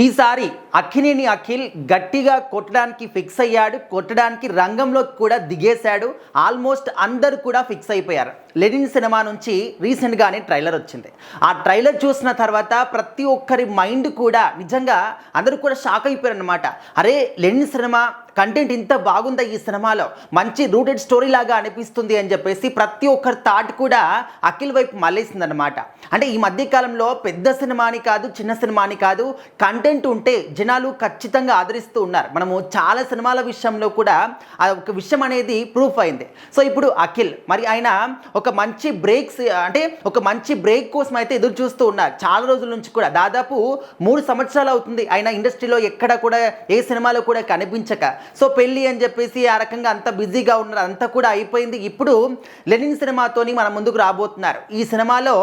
ఈసారి అక్కినేని అఖిల్ గట్టిగా కొట్టడానికి ఫిక్స్ అయ్యాడు. కొట్టడానికి రంగంలోకి కూడా దిగేశాడు. ఆల్మోస్ట్ అందరూ కూడా ఫిక్స్ అయిపోయారు. లెనిన్ సినిమా నుంచి రీసెంట్గానే ట్రైలర్ వచ్చింది. ఆ ట్రైలర్ చూసిన తర్వాత ప్రతి ఒక్కరి మైండ్ కూడా నిజంగా అందరూ కూడా షాక్ అయిపోయారు అనమాట. అరే, లెనిన్ సినిమా కంటెంట్ ఇంత బాగుందా, ఈ సినిమాలో మంచి రూటెడ్ స్టోరీ లాగా అనిపిస్తుంది అని చెప్పేసి ప్రతి ఒక్కరి థాట్ కూడా అఖిల్ వైపు మళ్ళేసింది అనమాట. అంటే ఈ మధ్యకాలంలో పెద్ద సినిమా అని కాదు, చిన్న సినిమా అని కాదు, కంటెంట్ ఉంటే జనాలు ఖచ్చితంగా ఆదరిస్తూ ఉన్నారు. మనము చాలా సినిమాల విషయంలో కూడా ఆ ఒక విషయం అనేది ప్రూఫ్ అయింది. సో ఇప్పుడు అఖిల్ మరి ఆయన ఒక మంచి బ్రేక్ కోసం అయితే ఎదురు చూస్తూ ఉన్నారు. చాలా రోజుల నుంచి కూడా దాదాపు 3 సంవత్సరాలు అవుతుంది ఆయన ఇండస్ట్రీలో ఎక్కడ కూడా ఏ సినిమాలో కూడా కనిపించక. సో పెళ్ళి అని చెప్పేసి ఆ రకంగా అంత బిజీగా ఉన్నారు, అంతా కూడా అయిపోయింది. ఇప్పుడు లెనిన్ సినిమాతోని మన ముందుకు రాబోతున్నారు. ఈ సినిమాలో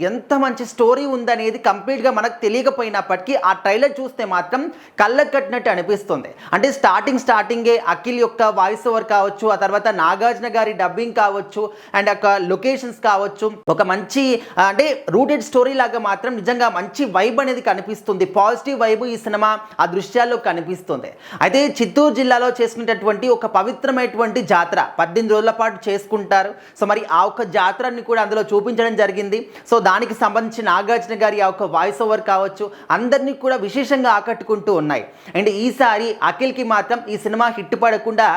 ఎంత మంచి స్టోరీ ఉందనేది కంప్లీట్గా మనకు తెలియకపోయినప్పటికీ ఆ ట్రైలర్ చూస్తే మాత్రం కళ్ళకు కట్టినట్టు అనిపిస్తుంది. అంటే స్టార్టింగే అఖిల్ యొక్క వాయిస్ ఓవర్ కావచ్చు, ఆ తర్వాత నాగార్జున గారి డబ్బింగ్ కావచ్చు, అండ్ ఒక లొకేషన్స్ కావచ్చు, ఒక మంచి అంటే రూటెడ్ స్టోరీ లాగా మాత్రం నిజంగా మంచి వైబ్ అనేది కనిపిస్తుంది. పాజిటివ్ వైబ్ ఈ సినిమా ఆ దృశ్యాల్లో కనిపిస్తుంది. అయితే చిత్తూరు జిల్లాలో చేసుకునేటటువంటి ఒక పవిత్రమైనటువంటి జాతర 18 రోజుల పాటు చేసుకుంటారు. సో మరి ఆ ఒక్క జాతరని కూడా అందులో చూపించడం జరిగింది. సో దానికి సంబంధించి నాగార్జున గారి ఆ ఒక వాయిస్ ఓవర్ కావచ్చు అందరినీ కూడా విశేషంగా ఆకట్టుకుంటూ ఉన్నాయి. అండ్ ఈసారి అఖిల్కి మాత్రం ఈ సినిమా హిట్ పడకుండా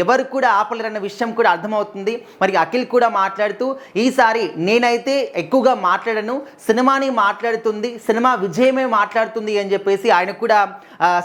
ఎవరు కూడా ఆపలేరన్న విషయం కూడా అర్థమవుతుంది. మరి అఖిల్ కూడా మాట్లాడుతూ ఈసారి నేనైతే ఎక్కువగా మాట్లాడను, సినిమాని మాట్లాడుతుంది, సినిమా విజయమే మాట్లాడుతుంది అని చెప్పేసి ఆయన కూడా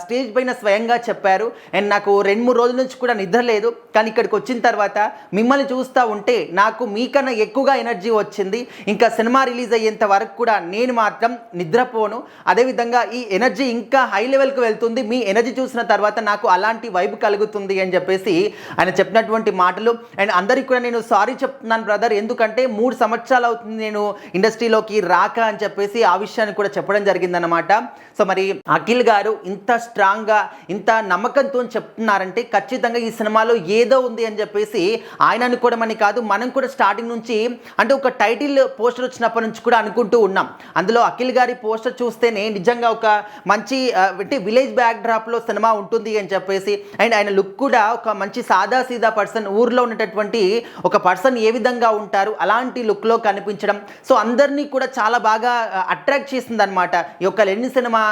స్టేజ్ పైన స్వయంగా చెప్పారు. అండ్ నాకు 2-3 రోజుల నుంచి కూడా నిద్ర లేదు, కానీ ఇక్కడికి వచ్చిన తర్వాత మిమ్మల్ని చూస్తూ ఉంటే నాకు మీకన్నా ఎక్కువగా ఎనర్జీ వచ్చింది. ఇంకా సినిమా రిలీజ్ అయ్యేంత వరకు కూడా నేను మాత్రం నిద్రపోను. అదేవిధంగా ఈ ఎనర్జీ ఇంకా హై లెవెల్కి వెళ్తుంది. మీ ఎనర్జీ చూసిన తర్వాత నాకు అలాంటి వైబ్ కలుగుతుంది అని చెప్పేసి ఆయన చెప్పినటువంటి మాటలు. అండ్ అందరికీ కూడా నేను సారీ చెప్తున్నాను బ్రదర్, ఎందుకంటే 3 సంవత్సరాలు అవుతుంది నేను ఇండస్ట్రీలోకి రాక అని చెప్పేసి ఆ విషయాన్ని కూడా చెప్పడం జరిగిందనమాట. సో మరి అఖిల్ గారు ఇంత స్ట్రాంగ్గా ఇంత నమ్మకంతో చెప్తున్నారంటే ఖచ్చితంగా ఈ సినిమాలో ఏదో ఉంది అని చెప్పేసి ఆయన అనుకోవడమని కాదు, మనం కూడా స్టార్టింగ్ నుంచి అంటే ఒక టైటిల్ పోస్టర్ వచ్చినప్పటి నుంచి కూడా అనుకుంటూ ఉన్నాం. అందులో అఖిల్ గారి పోస్టర్ చూస్తేనే నిజంగా ఒక మంచి అంటే విలేజ్ బ్యాక్ డ్రాప్లో సినిమా ఉంటుంది అని చెప్పేసి, అండ్ ఆయన లుక్ కూడా ఒక మంచి సాదా సీదా పర్సన్, ఊర్లో ఉన్నటువంటి ఒక పర్సన్ ఏ విధంగా ఉంటారు అలాంటి లుక్లో కనిపించడం. సో అందరినీ కూడా చాలా బాగా అట్రాక్ట్ చేసింది అనమాట ఈ యొక్క లెనిన్ సినిమా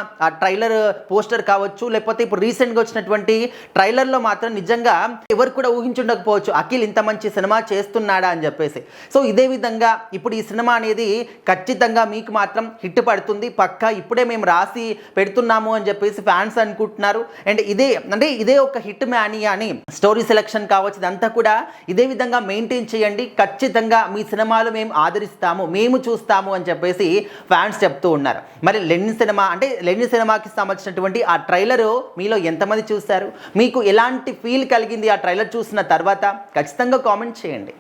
ట్రైలర్ పోస్టర్ కావచ్చు, లేకపోతే ఇప్పుడు రీసెంట్గా వచ్చినటువంటి ట్రైలర్లో మాత్రం నిజంగా ఎవరు కూడా ఊహించుండకపోవచ్చు అఖిల్ ఇంత మంచి సినిమా చేస్తున్నాడా అని చెప్పేసి. సో ఇదే విధంగా ఇప్పుడు ఈ సినిమా అనేది ఖచ్చితంగా మీకు మాత్రం హిట్ పడుతుంది పక్కా. ఇప్పుడే మేము రాసి పెడుతున్నాము అని చెప్పేసి ఫ్యాన్స్ అనుకుంటున్నారు. అండ్ ఇదే ఒక హిట్ మ్యానియా అని స్టోరీ సెలెక్షన్ కావచ్చు, ఇదంతా కూడా ఇదే విధంగా మెయింటైన్ చేయండి. ఖచ్చితంగా మీ సినిమాలు మేము ఆదరిస్తాము, మేము చూస్తాము అని చెప్పేసి ఫ్యాన్స్ చెప్తూ ఉన్నారు. మరి లెనిన్ సినిమాకి సంబంధించినటువంటి ఆ ట్రైలర్ మీలో ఎంతమంది చూశారు? మీకు ఎలాంటి ఫీల్ కలిగింది ఆ ట్రైలర్ చూసిన తర్వాత? ఖచ్చితంగా కామెంట్ చేయండి.